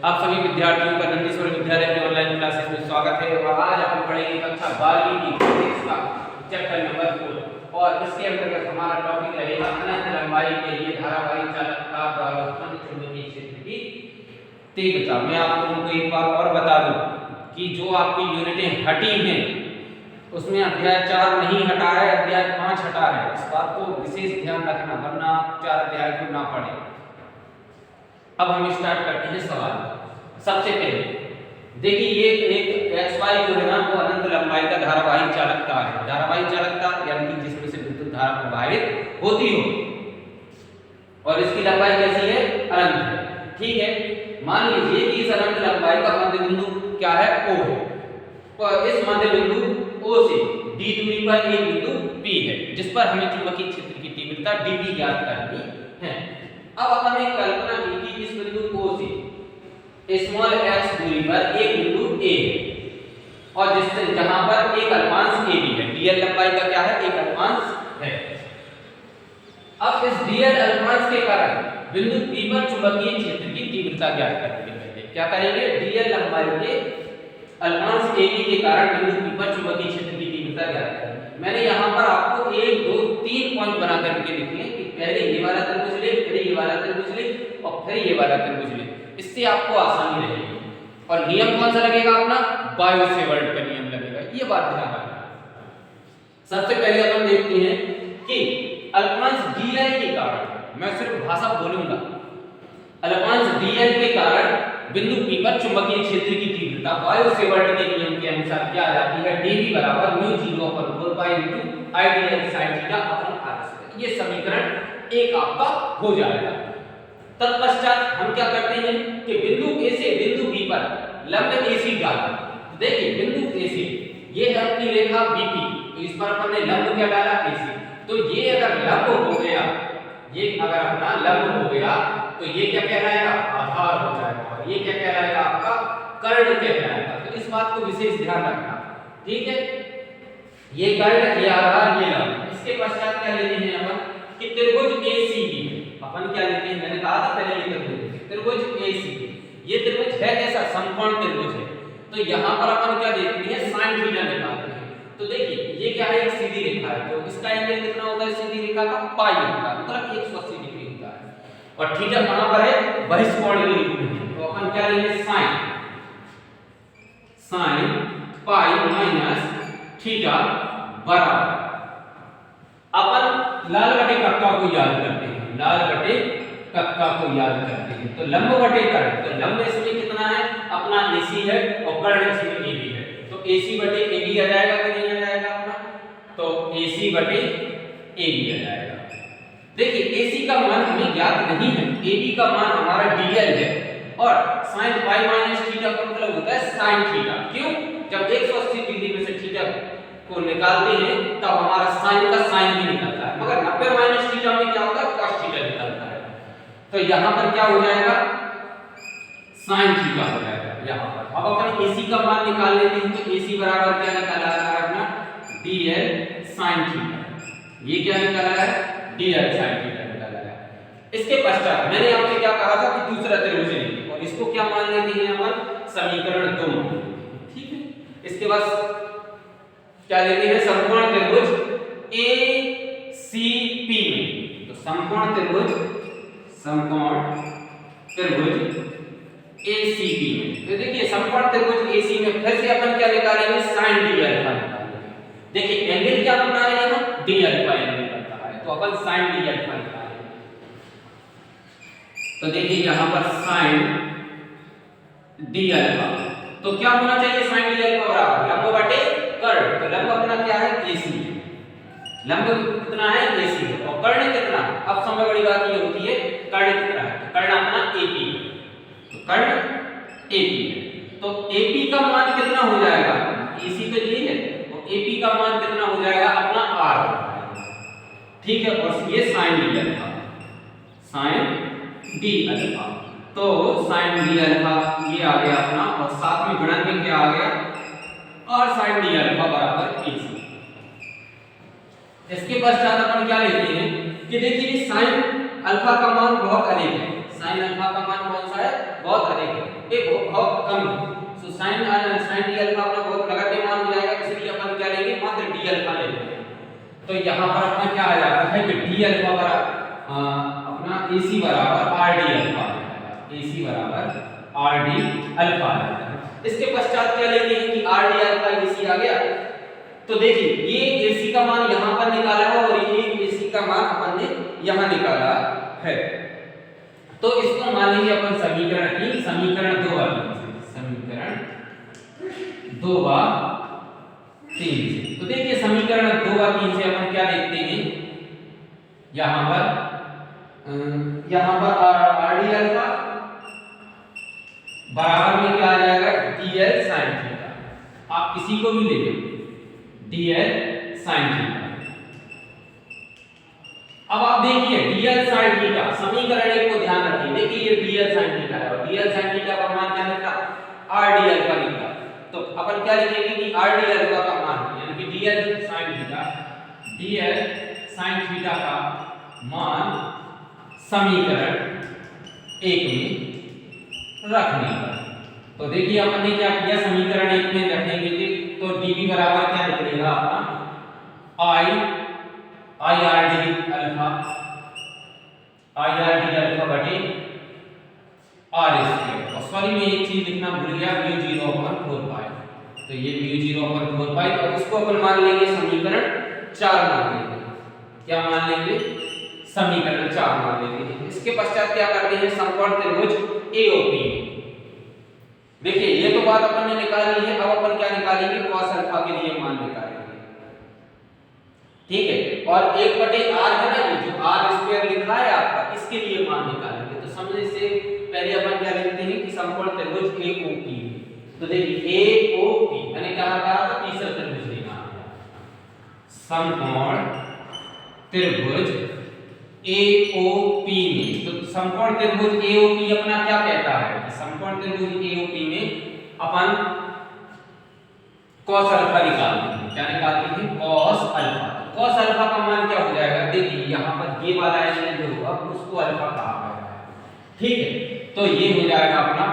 आप सभी विद्यार्थियों का नंदीश्वर विद्यालय के ऑनलाइन क्लासेस में स्वागत है। और आज हम पढ़ेंगे कक्षा 12वीं की फिजिक्स का चैप्टर नंबर 4 और इसके अंतर्गत हमारा टॉपिक रहेगा अनंत लंबाई के लिए धारावाही चालकता द्वारा उत्पन्न चुंबकीय क्षेत्र की तीव्रता। मैं आप लोगों को एक बार और बता दूं कि जो आपकी यूनिटें हटी हैं उसमें अध्याय 4 नहीं हटा है, अध्याय 5 हटा है। इस बात को विशेष ध्यान रखना, वरना 4 अध्याय को ना पढ़े। अब हम स्टार्ट करते हैं सवाल। सबसे पहले देखिए ये एक xy जो है ना वो अनंत लंबाई का धारावाही चालकता है। धारावाही चालकता यानी कि जिसमें से विद्युत धारा प्रवाहित होती हो और इसकी लंबाई कैसी है? अनंत है। ठीक है, मान लीजिए कि इस अनंत लंबाई का मध्य बिंदु क्या है? O है। और इस मध्य बिंदु O से d दूरी पर एक बिंदु P है जिस पर हमें चुंबकीय क्षेत्र की तीव्रता dV ज्ञात करनी है। अब अपन ने कल्पना की कि इस बिंदु O से स्मॉल x दूरी पर एक बिंदु A है और जिससे जहां पर एक अल्पांश AB है। dl लंबाई का क्या है? एक अल्पांश है। अब इस dl अल्पांश के कारण बिंदु P पर चुंबकीय क्षेत्र की तीव्रता ज्ञात करेंगे। क्या करेंगे? dl लंबाई के अल्पांश AB के कारण बिंदु P पर चुंबकीय क्षेत्र की तीव्रता ज्ञात करेंगे। मैंने यहां पर आपको 1 2 3 पॉइंट बना करके लिखे हैं कि पहले ये वाला त्रिभुज ले, फिर ये वाला त्रिभुज ले और फिर ये वाला त्रिभुज ले। इससे आपको आसानी रहेगी। और नियम कौन सा लगेगा? अपना बायो सेवर्ट का नियम लगेगा। ये बात ध्यान रखना। सबसे पहले अपन देखते हैं कि अल्पांश dl के कारण, मैं सिर्फ भाषा बोलूंगा, अल्पांश dl के कारण बिंदु P पर चुंबकीय क्षेत्र की तीव्रता बायो सेवर्ट के नियम के अनुसार क्या आ जाती है? dV बराबर μ0/4 pi into I dl sin theta upon r²। ये समीकरण 1 आपका हो जाएगा। तत्पश्चात हम क्या करते हैं कि बिंदु A से बिंदु B पर लंब AC डालते हैं। देखिए बिंदु A से ये है अपनी रेखा BP, तो इस पर अपन ने लंब क्या डाला? AC। तो ये अगर लंब हो गया, ये अगर अपना लंब हो गया तो ये क्या कहलाएगा? आधार हो जाएगा। और ये क्या कहलाएगा? आपका कर्ण कहलाएगा। तो इस बात को विशेष ध्यान रखना। ठीक है, ये कर्ण, ये आधार, ये लंब। इसके पश्चात क्या लेते हैं अपन कि त्रिभुज ACB। अपन क्या लेते हैं? मैंने कहा था पहले ये त्रिभुज ACB। ये त्रिभुज है कैसा? समकोण त्रिभुज है। तो यहाँ पर अपन क्या देखते हैं? sin थीटा निकालते हैं। तो देखिए ये क्या है? एक सीधी रेखा है, तो इसका एंगल कितना होता है? सीधी रेखा का पाई होता है, मतलब 180 डिग्री होता है। और थीटा कहां पर है? बहिष्कोण के रूप में। तो अपन क्या लेंगे? sin पाई माइनस थीटा बराबर, अपन लाल बटे कक्का को याद करते हैं। लाल बटे कक्का को याद करते हैं। तो लंब बटे कर्ण, तो लंब इसमें कितना है? अपना AC है और कर्ण इसमें AB है। तो AC बटे AB आ जाएगा कि नहीं आ जाएगा अपना? तो AC बटे AB आ जाएगा। देखिए AC का मान हमें ज्ञात नहीं है, AB का मान हमारा dl है और sin पाई माइनस थीटा का मतलब होता है sin थीटा। क्यों? जब 180 डिग्री में से थीटा को निकालते हैं तब हमारा sin का sin भी निकलता है, मगर 90 माइनस थीटा में क्या होता है? cos थीटा निकलता है। तो यहां पर क्या हो जाएगा? sin थीटा हो जाएगा यहां पर। अब अपन AC का मान निकाल लेते हैं। तो AC बराबर क्या निकाला है अपना? dl sin theta. ये क्या निकाला है? dl sin थीटा निकाला है। इसके पश्चात मैंने आपसे क्या कहा था कि दूसरा त्रिभुज लेंगे और इसको क्या मान लेते हैं अपन? समीकरण 2। ठीक है, इसके बाद क्या लेते हैं? समकोण त्रिभुज ACP में। तो समकोण त्रिभुज ACP में, तो देखिए समकोण त्रिभुज AC में फिर से अपन क्या निकालेंगे? sin d अल्फा निकालेंगे। देखिए एंगल क्या बन रहा है? यहाँ d अल्फा एंगल बनता है, तो अपन sin d अल्फा निकालेंगे। तो देखिए यहाँ पर sin d अल्फा, तो क्या होना चाहिए? sin d अल्फा बराबर लंब बटे कर्ण। तो लंब अपना क्या है? AC है। लंब कितना है? AC है। और कर्ण कितना? अब समय बड़ी बात ये होती है कर्ण कितना है? तो कर्ण अपना AP है। तो कर्ण AP है। तो AP का मान कितना हो जाएगा? AC तो ये है, तो AP का मान कितना हो जाएगा? अपना R। ठीक है, और ये sin d alpha, sin d alpha. तो sin d अल्फा ये आ गया अपना, और साथ में गुणन में क्या आ गया? और sin d अल्फा बराबर AC। इसके पश्चात अपन क्या लेते हैं कि देखिए sin अल्फा का मान बहुत अधिक है। साइन अल्फा का मान कौन सा है, बहुत अधिक है, ये बहुत कम है। सो साइन डी अल्फा अपना बहुत नगण्य मान हो जाएगा, इसलिए अपन क्या लेंगे, मात्र डी अल्फा ले लेंगे। तो यहाँ पर अपना क्या आ जाता है कि डी अल्फा बराबर अपना AC बराबर आर डी अल्फा, AC बराबर आर डी अल्फा आ जाता है। इसके पश्चात क्या लेंगे कि आर डी अल्फा AC आ गया। तो देखिए ये AC का मान यहाँ पर निकाला है और ये AC का मान अपन ने यहाँ निकाला है। तो इसको मान लीजिए अपन समीकरण 3 समीकरण 2 वाली समीकरण 2 व 3 से। तो देखिए समीकरण 2 व 3 से अपन क्या देखते हैं, यहाँ पर आर डी अल्फा बराबर में क्या आ जाएगा, DL sin थीटा। आप किसी को भी ले लो, DL sin थीटा। अब आप देखिए DL sin थीटा समीकरण 1 को ध्यान रखिए, देखिए ये DL sin थीटा है और DL sin थीटा का मान क्या निकला, RD अल्फा निकला। तो अपन क्या लिखेंगे कि RD अल्फा का मान यानी कि DL sin थीटा का मान समीकरण 1 में रखने का। तो देखिए अपन ने क्या किया, समीकरण 1 में रखने के लिए तो dv बराबर क्या निकलेगा अपना I आर डी अल्फा बटे आर स्क्वायर। और सॉरी मैं एक चीज लिखना भूल गया, म्यू 0/4 पाई। तो ये म्यू 0/4 पाई और इसको अपन मान लेंगे समीकरण 4 मान लेंगे। क्या मान लेंगे, समीकरण 4 मान लेंगे। इसके पश्चात क्या करते हैं, समकोण त्रिभुज AOP। देखिए ये तो बात अपन ने निकाली है, अब अपन क्या निकालेंगे, cos अल्फा के लिए मान निकालेंगे, ठीक है। और 1/r है ना, ये जो r स्क्वायर लिखा है आपका, इसके लिए मान निकालेंगे। तो समझने से पहले अपन क्या लिखते हैं कि समकोण त्रिभुज AOP। तो देखिए AOP मैंने कहा था तीसरा त्रिभुज लेना है, समकोण त्रिभुज AOP में। तो समकोण त्रिभुज AOP अपना क्या कहता है कि समकोण त्रिभुज AOP में अपन cos अल्फा निकालते हैं। क्या निकालते हैं, cos अल्फा। cos अल्फा का मान क्या हो जाएगा, देखिए यहाँ पर ये वाला एंगल जो होगा उसको अल्फा कहा गया है, ठीक है। तो ये हो जाएगा अपना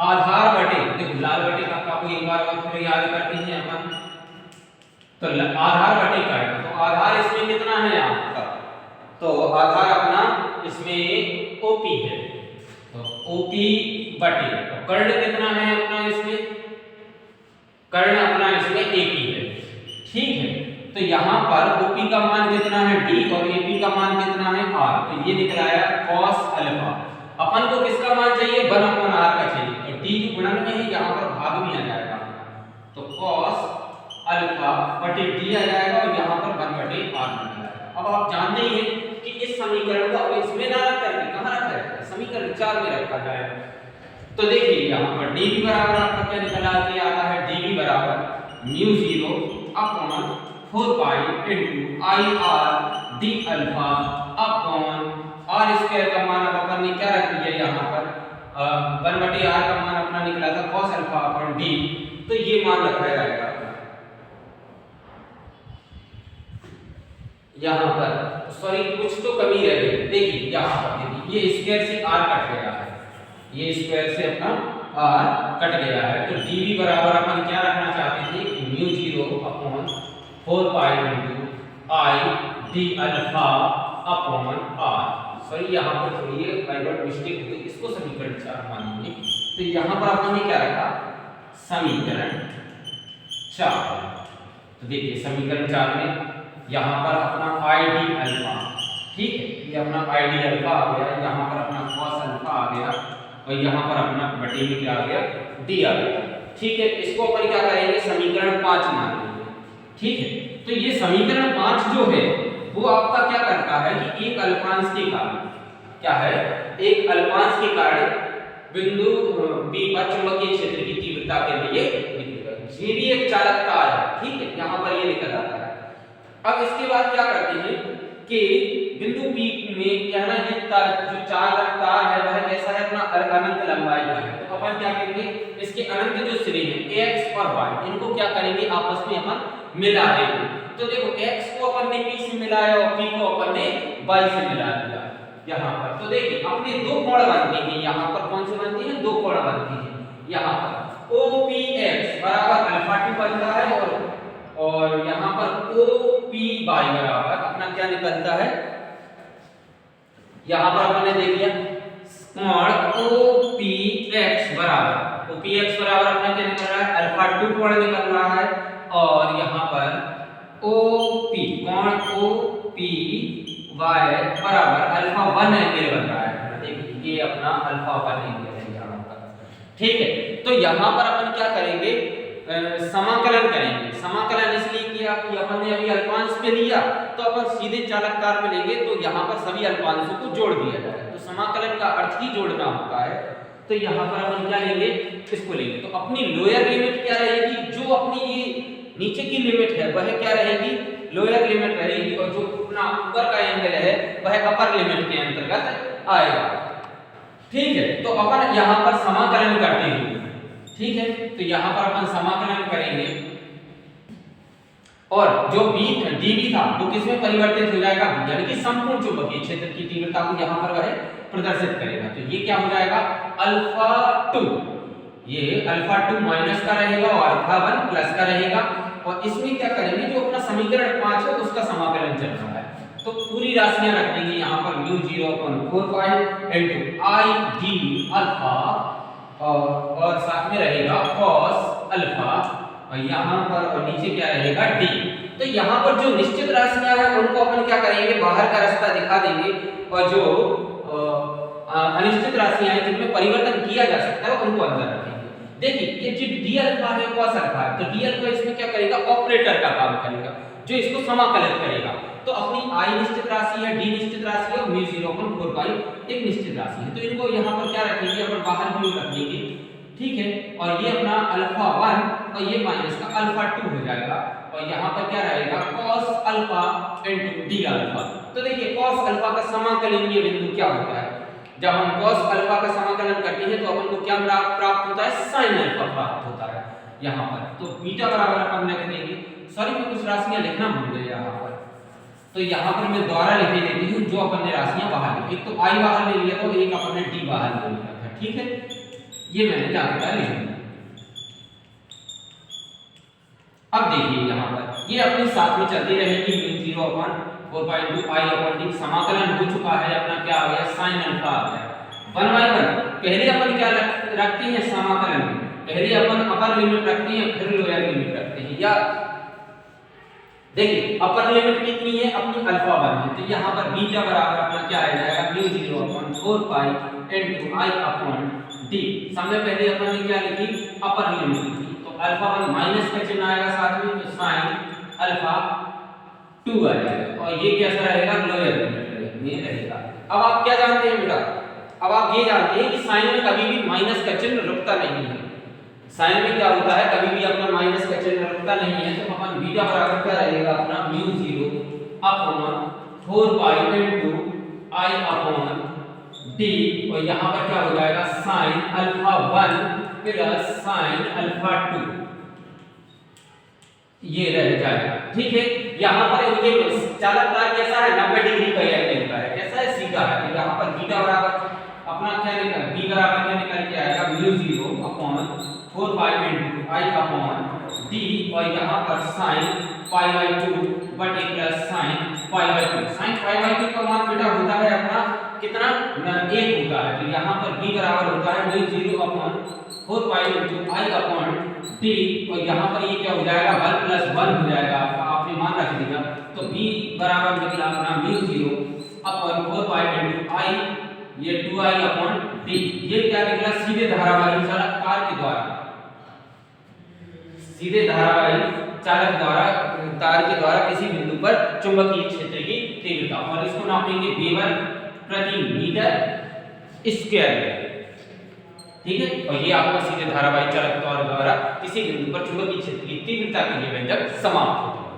आधार बटे, देखो लाल बटे का आपको एक बार और फिर याद करते हैं अपन। तो आधार बटे का है, तो आधार इसमें कितना है आपका, तो आधार अपना इसमें OP है, तो OP बटे, तो कर्ण कितना है अपना इसमें, कर्ण अपना इसमें AP है, ठीक है। तो यहाँ पर OP का मान कितना है D और AP का मान कितना है R। तो ये निकल आया cos अल्फा। अपन को किसका मान चाहिए, 1/r का चाहिए। तो D जो गुणन में है यहाँ पर भाग में आ जाएगा, तो cos अल्फा बटे D आ जाएगा और यहाँ पर 1/r बन जाएगा। अब आप जानते ही हैं कि इस समीकरण को अब इसमें ना रख करके कहां रखा है, समीकरण 4 में रखा जाएगा। तो देखिए यहाँ पर dv बराबर आपका क्या निकल आता है, dv बराबर mu 0/4 pi into I r d alpha upon r square का मान अब अपन ने क्या रख लिया यहाँ पर 1/r का मान अपना निकला था cos अल्फा अपॉन d। तो ये मान रखा जाएगा यहाँ पर, सॉरी कुछ तो कमी रह गई। देखिए यहाँ पर देखिए ये स्क्वायर से r कट गया है, ये स्क्वायर से अपना r कट गया है। तो dv बराबर अपन क्या रखना चाहते थे कि mu 0/4 pi into I d alpha upon r। Sorry यहाँ पर थोड़ी बाइवर्ट मिस्टेक हो गई, इसको समीकरण 4 मानेंगे। तो यहाँ पर अपन ने क्या रखा, समीकरण 4। तो देखिए समीकरण 4 में यहाँ पर अपना ID अल्फा, ठीक है, ये अपना ID अल्फा आ गया, यहाँ पर अपना cos अल्फा आ गया और यहाँ पर अपना बटे में क्या आ गया, D आ गया, ठीक है। इसको अपन क्या करेंगे, समीकरण 5 मान लेंगे, ठीक है। तो ये समीकरण 5 जो है वो आपका क्या करता है कि एक अल्पांश के कारण, क्या है, एक अल्पांश के कारण बिंदु P पर चुंबकीय क्षेत्र की तीव्रता के लिए निकलेगा। ये भी एक चालकता है, ठीक है, यहाँ पर ये निकल आता है। अब इसके बाद क्या करते हैं कि बिंदु P में क्या है, ये जो चालक तार है वह कैसा है, अपना अनंत लंबाई का है। तो अपन क्या करेंगे, इसके अनंत जो सिरे हैं x और y, इनको क्या करेंगे, आपस में अपन मिला देंगे। तो देखो x को अपन ने P से मिलाया और P को अपन ने y से मिला दिया। यहाँ पर। तो देखिए अपने दो कोण बनती हैं, यहाँ पर कौन सी बनती है, दो कोण बनती है। यहाँ पर OPX बराबर अल्फा 2 बनता है और यहाँ पर OPY बराबर अपना क्या निकलता है, यहाँ पर हमने देख लिया कोण OPX बराबर अपना क्या निकल रहा है, अल्फा 2 कोण निकल रहा है और यहाँ पर कोण OPY बराबर अल्फा 1 एंगल बन रहा है। देखिए ये अपना अल्फा 1 एंगल है यहाँ पर, ठीक है। तो यहाँ पर अपन क्या करेंगे, समाकलन करेंगे। समाकलन इसलिए किया कि अपन ने अभी अल्पांश पे लिया तो अपन सीधे चालक तार में लेंगे तो यहाँ पर सभी अल्पांशों को जोड़ दिया जाए। तो समाकलन का अर्थ ही जोड़ना होता है। तो यहाँ पर अपन क्या लेंगे, इसको लेंगे। तो अपनी लोअर लिमिट क्या रहेगी, जो अपनी ये नीचे की लिमिट है वह क्या रहेगी, लोअर लिमिट रहेगी और जो अपना ऊपर का एंगल है वह अपर लिमिट के अंतर्गत आएगा, ठीक है। तो अपन यहाँ पर समाकलन करते हैं, ठीक है। तो यहाँ पर अपन समाकलन करेंगे और जो dv था वो किसमें परिवर्तित हो जाएगा, यानी कि संपूर्ण चुंबकीय क्षेत्र की तीव्रता को यहाँ पर वह प्रदर्शित करेगा। तो ये क्या हो जाएगा, अल्फा 2, ये अल्फा 2 माइनस का रहेगा और अल्फा 1 प्लस का रहेगा। और इसमें क्या करेंगे, जो अपना समीकरण 5 है उसका समाकलन चल रहा है। तो पूरी राशियां रख देंगे यहाँ पर μ0/4 इनटू i d अल्फा और साथ में रहेगा cos अल्फा और यहाँ पर और नीचे क्या रहेगा d। तो यहाँ पर जो निश्चित राशियां हैं उनको अपन क्या करेंगे, बाहर का रास्ता दिखा देंगे और जो अनिश्चित राशियां हैं जिनमें परिवर्तन किया जा सकता है उनको अंदर रखेंगे। देखिए ये जो d अल्फा है cos अल्फा है, तो d अल्फा इसमें क्या करेगा, ऑपरेटर का काम करेगा जो इसको समाकलित करेगा। तो अपनी i निश्चित राशि है, d निश्चित राशि है और μ0/4 एक निश्चित राशि है। तो इनको यहाँ पर क्या रखेंगे, अपन बाहर की ओर रख देंगे, ठीक है। और ये अपना अल्फा 1 और ये माइनस का अल्फा 2 हो जाएगा और यहाँ पर क्या रहेगा cos alpha into d alpha. तो देखिए cos अल्फा का समाकलनीय बिंदु क्या होता है, जब हम cos अल्फा का समाकलन करते हैं तो अपन को क्या प्राप्त होता है, sin अल्फा प्राप्त होता है यहाँ पर। तो बीटा बराबर अपन लिख देंगे, सॉरी मैं कुछ राशियां लिखना भूल गया यहाँ पर, तो यहाँ पर मैं द्वारा लिख देती हूँ जो अपन ने राशियां बाहर ली। एक तो i बाहर ले लिया था, एक अपन ने d बाहर ले लिया था, ठीक है। ये मैंने जानकारी लिख दी। अब देखिए यहाँ पर ये अपने साथ में चलती रहेगी, μ0/4 समाकलन हो चुका है अपना, क्या आ गया, sin अल्फा आ गया 1/1। पहले अपन क्या रखते हैं समाकलन में, पहले अपन अपर लिमिट रखते हैं फिर लोअर लिमिट रखते हैं। या देखिए अपर लिमिट कितनी है, अपनी अल्फा 1 है। तो यहाँ पर बीटा बराबर अपना क्या आ जाएगा, μ0/4 इनटू i अपॉन d। सामने पहले अपन ने क्या लिखी, अपर लिमिट लिखी, तो अल्फा 1 माइनस का चिन्ह आएगा साथ में, तो sin अल्फा 2 आ जाएगा और ये कैसा रहेगा, लोअर लिमिट ये रहेगा। अब आप क्या जानते हैं बेटा, अब आप ये जानते हैं कि साइन में कभी भी माइनस का चिन्ह रुकता नहीं है। साइन में क्या होता है, कभी भी अपना माइनस का चिन्ह रुकता नहीं है। तो अपन बीटा बराबर क्या रहेगा अपना μ0/4 इनटू i अपॉन d और यहाँ पर क्या हो जाएगा sin alpha 1 plus sin alpha 2 ये रह जाएगा, ठीक है। यहाँ पर ये चालक तार कैसा है, 90 डिग्री का एंगल का है, कैसा है, सीधा है। तो यहाँ पर बीटा बराबर अपना क्या निकल, b बराबर क्या निकल के आएगा, μ0/4 इनटू i अपॉन d और यहाँ पर sin π/2 बटे प्लस sin π/2। sin π/2 का मान बेटा होता है अपना कितना, 1 होता है। तो यहाँ पर b बराबर होता है μ0/4 इनटू i अपॉन d और यहाँ पर ये क्या हो जाएगा, 1 + 1 हो जाएगा, आपने मान रख दिया। तो b बराबर निकला अपना μ0/4 इनटू i, ये 2i अपॉन d। ये क्या निकला, सीधे धारावाही चालक तार के द्वारा, सीधे धारावाही चालक द्वारा तार के द्वारा किसी बिंदु पर चुंबकीय क्षेत्र की तीव्रता, और इसको नापेंगे वेबर प्रति मीटर स्क्वायर में, ठीक है। और ये आपका सीधे धारावाही चालक तार द्वारा किसी बिंदु पर चुंबकीय क्षेत्र की तीव्रता के लिए व्यंजक समाप्त होता है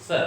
सर।